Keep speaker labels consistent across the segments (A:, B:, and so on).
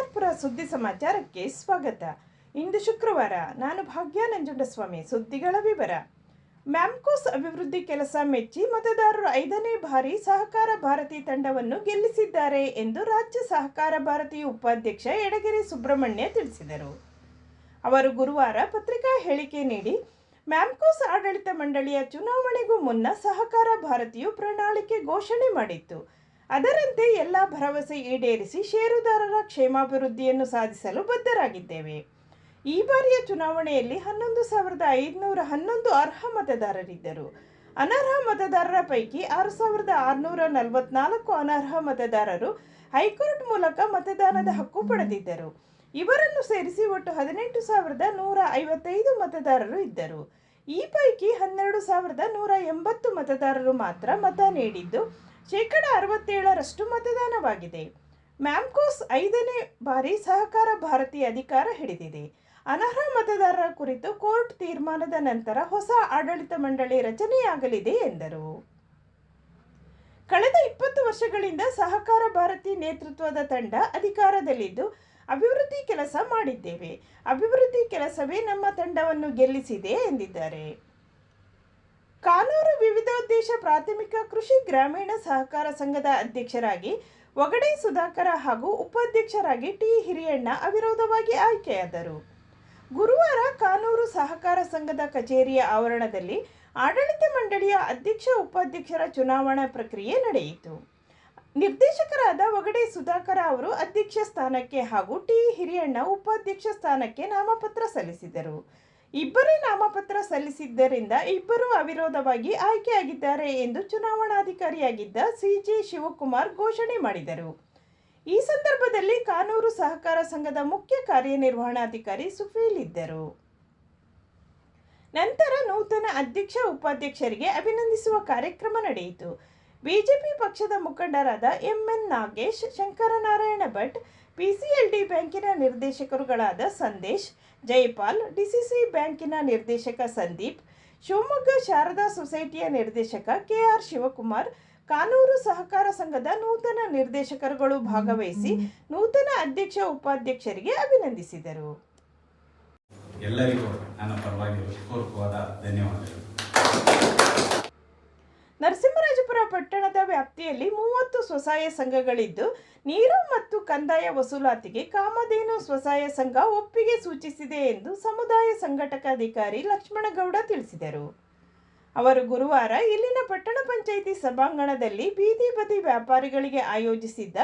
A: ಕೆಆರ್ಪುರ ಸುದ್ದಿ ಸಮಾಚಾರಕ್ಕೆ ಸ್ವಾಗತ. ಇಂದು ಶುಕ್ರವಾರ. ನಾನು ಭಾಗ್ಯ ನಂಜುಂಡಸ್ವಾಮಿ. ಸುದ್ದಿಗಳ ವಿವರ. ಮ್ಯಾಮ್ಕೋಸ್ ಅಭಿವೃದ್ಧಿ ಕೆಲಸ ಮೆಚ್ಚಿ ಮತದಾರರು 5ನೇ ಬಾರಿ ಸಹಕಾರ ಭಾರತಿ ತಂಡವನ್ನು ಗೆಲ್ಲಿಸಿದ್ದಾರೆ ಎಂದು ರಾಜ್ಯ ಸಹಕಾರ ಭಾರತಿ ಉಪಾಧ್ಯಕ್ಷ ಯಡಗೆರೆ ಸುಬ್ರಹ್ಮಣ್ಯ ತಿಳಿಸಿದರು. ಅವರು ಗುರುವಾರ ಪತ್ರಿಕಾ ಹೇಳಿಕೆ ನೀಡಿ, ಮ್ಯಾಮ್ಕೋಸ್ ಆಡಳಿತ ಮಂಡಳಿಯ ಚುನಾವಣೆಗೂ ಮುನ್ನ ಸಹಕಾರ ಭಾರತಿಯು ಪ್ರಣಾಳಿಕೆ ಘೋಷಣೆ ಮಾಡಿತ್ತು. ಅದರಂತೆ ಎಲ್ಲ ಭರವಸೆ ಈಡೇರಿಸಿ ಷೇರುದಾರರ ಕ್ಷೇಮಾಭಿವೃದ್ಧಿಯನ್ನು ಸಾಧಿಸಲು ಬದ್ಧರಾಗಿದ್ದೇವೆ. ಈ ಬಾರಿಯ ಚುನಾವಣೆಯಲ್ಲಿ 11,511 ಅರ್ಹ ಮತದಾರರಿದ್ದರು. ಅನರ್ಹ ಮತದಾರರ ಪೈಕಿ 6,644 ಅನರ್ಹ ಮತದಾರರು ಹೈಕೋರ್ಟ್ ಮೂಲಕ ಮತದಾನದ ಹಕ್ಕು ಪಡೆದಿದ್ದರು. ಇವರನ್ನು ಸೇರಿಸಿ ಒಟ್ಟು 18,155 ಮತದಾರರು ಇದ್ದರು. ಈ ಪೈಕಿ 12,180 ಮತದಾರರು ಮಾತ್ರ ಮತ ನೀಡಿದ್ದು ,67% ಮತದಾನವಾಗಿದೆ. ಮ್ಯಾಮ್ಕೋಸ್ 5ನೇ ಬಾರಿ ಸಹಕಾರ ಭಾರತಿ ಅಧಿಕಾರ ಹಿಡಿದಿದೆ. ಅನರ್ಹ ಮತದಾರರ ಕುರಿತು ಕೋರ್ಟ್ ತೀರ್ಮಾನದ ನಂತರ ಹೊಸ ಆಡಳಿತ ಮಂಡಳಿ ರಚನೆಯಾಗಲಿದೆ ಎಂದರು. ಕಳೆದ 20 ವರ್ಷಗಳಿಂದ ಸಹಕಾರ ಭಾರತಿ ನೇತೃತ್ವದ ತಂಡ ಅಧಿಕಾರದಲ್ಲಿದ್ದು ಅಭಿವೃದ್ಧಿ ಕೆಲಸ ಮಾಡಿದ್ದೇವೆ. ಅಭಿವೃದ್ಧಿ ಕೆಲಸವೇ ನಮ್ಮ ತಂಡವನ್ನು ಗೆಲ್ಲಿಸಿದೆ ಎಂದಿದ್ದಾರೆ. ಕಾನೂರು ವಿವಿಧೋದ್ದೇಶ ಪ್ರಾಥಮಿಕ ಕೃಷಿ ಗ್ರಾಮೀಣ ಸಹಕಾರ ಸಂಘದ ಅಧ್ಯಕ್ಷರಾಗಿ ಒಗಡೆ ಸುಧಾಕರ ಹಾಗೂ ಉಪಾಧ್ಯಕ್ಷರಾಗಿ ಟಿ ಹಿರಿಯಣ್ಣ ಅವಿರೋಧವಾಗಿ ಆಯ್ಕೆಯಾದರು. ಗುರುವಾರ ಕಾನೂರು ಸಹಕಾರ ಸಂಘದ ಕಚೇರಿಯ ಆವರಣದಲ್ಲಿ ಆಡಳಿತ ಮಂಡಳಿಯ ಅಧ್ಯಕ್ಷ ಉಪಾಧ್ಯಕ್ಷರ ಚುನಾವಣಾ ಪ್ರಕ್ರಿಯೆ ನಡೆಯಿತು. ನಿರ್ದೇಶಕರಾದ ಒಗಡೆ ಸುಧಾಕರ ಅವರು ಅಧ್ಯಕ್ಷ ಸ್ಥಾನಕ್ಕೆ ಹಾಗೂ ಟಿ ಹಿರಿಯಣ್ಣ ಉಪಾಧ್ಯಕ್ಷ ಸ್ಥಾನಕ್ಕೆ ನಾಮಪತ್ರ ಸಲ್ಲಿಸಿದರು. ಇಬ್ಬರೇ ನಾಮಪತ್ರ ಸಲ್ಲಿಸಿದ್ದರಿಂದ ಇಬ್ಬರೂ ಅವಿರೋಧವಾಗಿ ಆಯ್ಕೆಯಾಗಿದ್ದಾರೆ ಎಂದು ಚುನಾವಣಾಧಿಕಾರಿಯಾಗಿದ್ದ ಸಿಜೆ ಶಿವಕುಮಾರ್ ಘೋಷಣೆ ಮಾಡಿದರು. ಈ ಸಂದರ್ಭದಲ್ಲಿ ಕಾನೂರು ಸಹಕಾರ ಸಂಘದ ಮುಖ್ಯ ಕಾರ್ಯನಿರ್ವಹಣಾಧಿಕಾರಿ ಸುಫೀಲ್ ಇದ್ದರು. ನಂತರ ನೂತನ ಅಧ್ಯಕ್ಷ ಉಪಾಧ್ಯಕ್ಷರಿಗೆ ಅಭಿನಂದಿಸುವ ಕಾರ್ಯಕ್ರಮ ನಡೆಯಿತು. ಬಿಜೆಪಿ ಪಕ್ಷದ ಮುಖಂಡರಾದ ಎಂಎನ್ ನಾಗೇಶ್, ಶಂಕರನಾರಾಯಣ ಭಟ್, ಪಿಸಿಎಲ್ಡಿ ಬ್ಯಾಂಕಿನ ನಿರ್ದೇಶಕರುಗಳಾದ ಸಂದೇಶ್, ಜಯಪಾಲ್, ಡಿಸಿಸಿ ಬ್ಯಾಂಕಿನ ನಿರ್ದೇಶಕ ಸಂದೀಪ್, ಶಿವಮೊಗ್ಗ ಶಾರದಾ ಸೊಸೈಟಿಯ ನಿರ್ದೇಶಕ ಕೆಆರ್ ಶಿವಕುಮಾರ್, ಕಾನೂರು ಸಹಕಾರ ಸಂಘದ ನೂತನ ನಿರ್ದೇಶಕರುಗಳು ಭಾಗವಹಿಸಿ ನೂತನ ಅಧ್ಯಕ್ಷ ಉಪಾಧ್ಯಕ್ಷರಿಗೆ ಅಭಿನಂದಿಸಿದರು.
B: ಎಲ್ಲರಿಗೂ ನನ್ನ ಪರವಾಗಿ ಹೃತ್ಪೂರ್ವಕವಾದ ಧನ್ಯವಾದಗಳು.
A: ನರಸಿಂಹರಾಜಪುರ ಪಟ್ಟಣದ ವ್ಯಾಪ್ತಿಯಲ್ಲಿ 30 ಸ್ವಸಹಾಯ ಸಂಘಗಳಿದ್ದು ನೀರು ಮತ್ತು ಕಂದಾಯ ವಸೂಲಾತಿಗೆ ಕಾಮಧೇನು ಸ್ವಸಹಾಯ ಸಂಘ ಒಪ್ಪಿಗೆ ಸೂಚಿಸಿದೆ ಎಂದು ಸಮುದಾಯ ಸಂಘಟಕಾಧಿಕಾರಿ ಲಕ್ಷ್ಮಣಗೌಡ ತಿಳಿಸಿದರು. ಅವರು ಗುರುವಾರ ಇಲ್ಲಿನ ಪಟ್ಟಣ ಪಂಚಾಯಿತಿ ಸಭಾಂಗಣದಲ್ಲಿ ಬೀದಿ ಬದಿ ವ್ಯಾಪಾರಿಗಳಿಗೆ ಆಯೋಜಿಸಿದ್ದ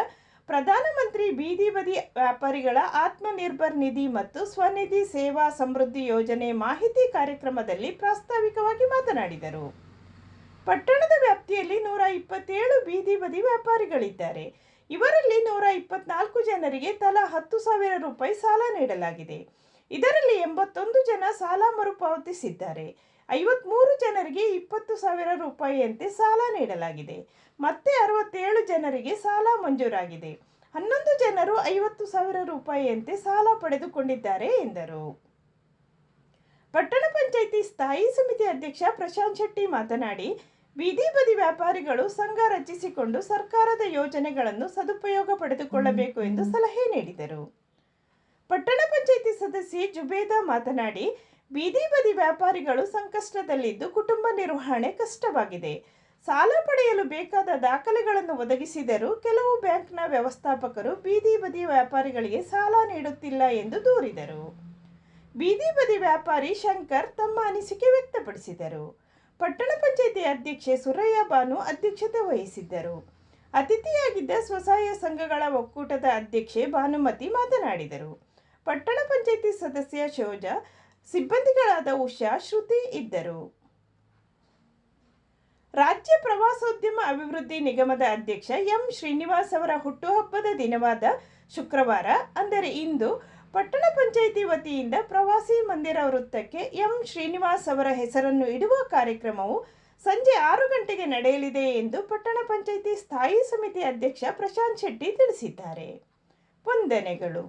A: ಪ್ರಧಾನಮಂತ್ರಿ ಬೀದಿ ಬದಿ ವ್ಯಾಪಾರಿಗಳ ಆತ್ಮನಿರ್ಭರ್ ನಿಧಿ ಮತ್ತು ಸ್ವನಿಧಿ ಸೇವಾ ಸಮೃದ್ಧಿ ಯೋಜನೆ ಮಾಹಿತಿ ಕಾರ್ಯಕ್ರಮದಲ್ಲಿ ಪ್ರಾಸ್ತಾವಿಕವಾಗಿ ಮಾತನಾಡಿದರು. ಪಟ್ಟಣದ ವ್ಯಾಪ್ತಿಯಲ್ಲಿ 127 ಬೀದಿ ಬದಿ ವ್ಯಾಪಾರಿಗಳಿದ್ದಾರೆ. ಇವರಲ್ಲಿ 124 ಜನರಿಗೆ ತಲಾ 10,000 ರೂಪಾಯಿ ಸಾಲ ನೀಡಲಾಗಿದೆ. ಇದರಲ್ಲಿ 81 ಜನ ಸಾಲ ಮರುಪಾವತಿಸಿದ್ದಾರೆ. 53 ಜನರಿಗೆ 20,000 ರೂಪಾಯಿಯಂತೆ ಸಾಲ ನೀಡಲಾಗಿದೆ. ಮತ್ತೆ 67 ಜನರಿಗೆ ಸಾಲ ಮಂಜೂರಾಗಿದೆ. 11 ಜನರು 50,000 ರೂಪಾಯಿಯಂತೆ ಸಾಲ ಪಡೆದುಕೊಂಡಿದ್ದಾರೆ ಎಂದರು. ಪಟ್ಟಣ ಪಂಚಾಯಿತಿ ಸ್ಥಾಯಿ ಸಮಿತಿ ಅಧ್ಯಕ್ಷ ಪ್ರಶಾಂತ್ ಶೆಟ್ಟಿ ಮಾತನಾಡಿ, ಬೀದಿ ಬದಿ ವ್ಯಾಪಾರಿಗಳು ಸಂಘ ರಚಿಸಿಕೊಂಡು ಸರ್ಕಾರದ ಯೋಜನೆಗಳನ್ನು ಸದುಪಯೋಗ ಪಡೆದುಕೊಳ್ಳಬೇಕು ಎಂದು ಸಲಹೆ ನೀಡಿದರು. ಪಟ್ಟಣ ಪಂಚಾಯಿತಿ ಸದಸ್ಯೆ ಜುಬೇದಾ ಮಾತನಾಡಿ, ಬೀದಿ ಬದಿ ವ್ಯಾಪಾರಿಗಳು ಸಂಕಷ್ಟದಲ್ಲಿದ್ದು ಕುಟುಂಬ ನಿರ್ವಹಣೆ ಕಷ್ಟವಾಗಿದೆ. ಸಾಲ ಪಡೆಯಲು ಬೇಕಾದ ದಾಖಲೆಗಳನ್ನು ಒದಗಿಸಿದರೂ ಕೆಲವು ಬ್ಯಾಂಕ್ನ ವ್ಯವಸ್ಥಾಪಕರು ಬೀದಿ ಬದಿ ವ್ಯಾಪಾರಿಗಳಿಗೆ ಸಾಲ ನೀಡುತ್ತಿಲ್ಲ ಎಂದು ದೂರಿದರು. ಬೀದಿ ಬದಿ ವ್ಯಾಪಾರಿ ಶಂಕರ್ ತಮ್ಮ ಅನಿಸಿಕೆ ವ್ಯಕ್ತಪಡಿಸಿದರು. ಪಟ್ಟಣ ಪಂಚಾಯಿತಿ ಅಧ್ಯಕ್ಷೆ ಸುರಯ್ಯ ಬಾನು ಅಧ್ಯಕ್ಷತೆ ವಹಿಸಿದ್ದರು. ಅತಿಥಿಯಾಗಿದ್ದ ಸ್ವಸಹಾಯ ಸಂಘಗಳ ಒಕ್ಕೂಟದ ಅಧ್ಯಕ್ಷೆ ಭಾನುಮತಿ ಮಾತನಾಡಿದರು. ಪಟ್ಟಣ ಪಂಚಾಯಿತಿ ಸದಸ್ಯ ಶೋಜಾ, ಸಿಬ್ಬಂದಿಗಳಾದ ಉಷಾ, ಶ್ರುತಿ ಇದ್ದರು. ರಾಜ್ಯ ಪ್ರವಾಸೋದ್ಯಮ ಅಭಿವೃದ್ಧಿ ನಿಗಮದ ಅಧ್ಯಕ್ಷ ಎಂ ಶ್ರೀನಿವಾಸ್ ಅವರ ಹುಟ್ಟುಹಬ್ಬದ ದಿನವಾದ ಶುಕ್ರವಾರ, ಅಂದರೆ ಇಂದು, ಪಟ್ಟಣ ಪಂಚಾಯಿತಿ ವತಿಯಿಂದ ಪ್ರವಾಸಿ ಮಂದಿರ ವೃತ್ತಕ್ಕೆ ಎಂ ಶ್ರೀನಿವಾಸ್ ಅವರ ಹೆಸರನ್ನು ಇಡುವ ಕಾರ್ಯಕ್ರಮವು ಸಂಜೆ 6 ಗಂಟೆಗೆ ನಡೆಯಲಿದೆ ಎಂದು ಪಟ್ಟಣ ಪಂಚಾಯಿತಿ ಸ್ಥಾಯಿ ಸಮಿತಿ ಅಧ್ಯಕ್ಷ ಪ್ರಶಾಂತ್ ಶೆಟ್ಟಿ ತಿಳಿಸಿದ್ದಾರೆ. ವಂದನೆಗಳು.